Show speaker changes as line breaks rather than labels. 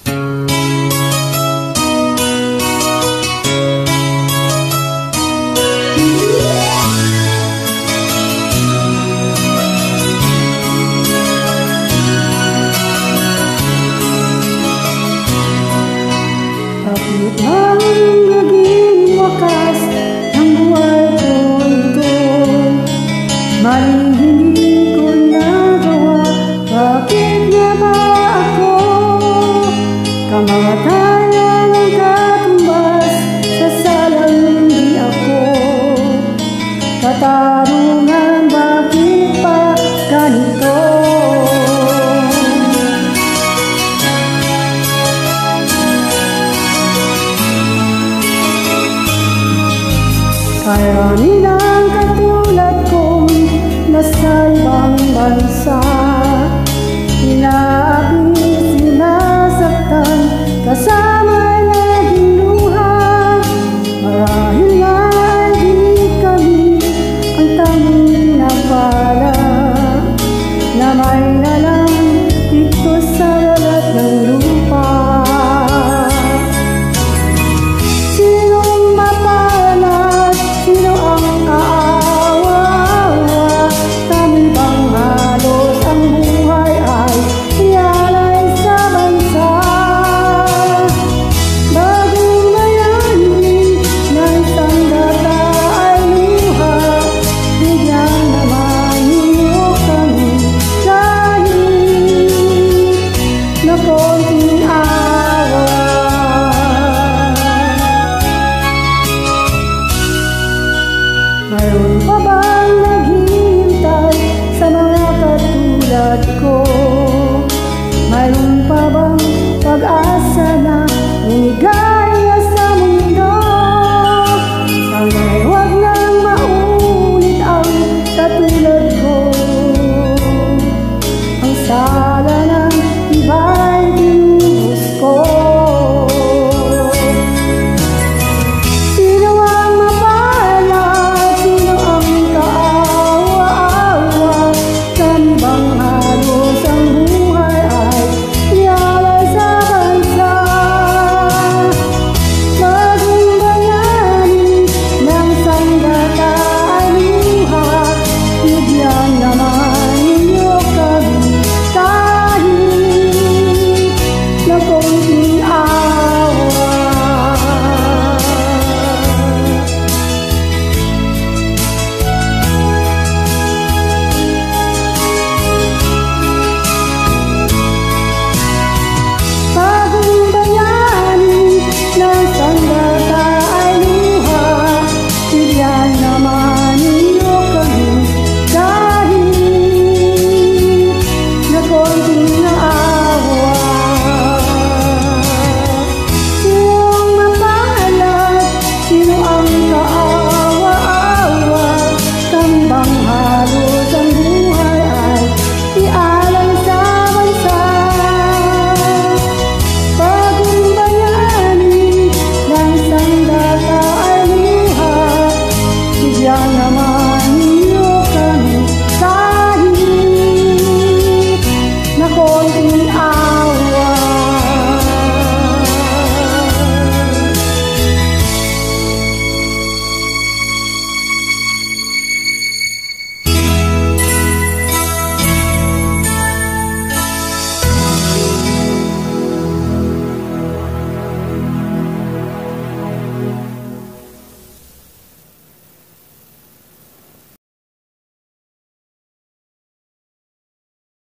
Bakit ang naging wakas ng buhay ko ito? Maling hindi ko nagawa, bakit nga ba ako? Kamatayan ang katumbas sa salang hindi ako. Katarungan, bakit pa ganito? Karami ng katulad kong nasa ibang bansa, inaapi, sinasaktan, kasama ay naging luha. Marahil nga ay di kami ang tanging pinapala, na may nalang dito sa balat ng lupa. Mayroon pa bang naghihintay sa mga katulad ko? Mayroon pa bang pag-asa na lumigaya sa mundo? Sana'y huwag nang maulit ang katulad ko. Ang sala ng iba'y tinubos ko. Naman iyo kami kahit na konting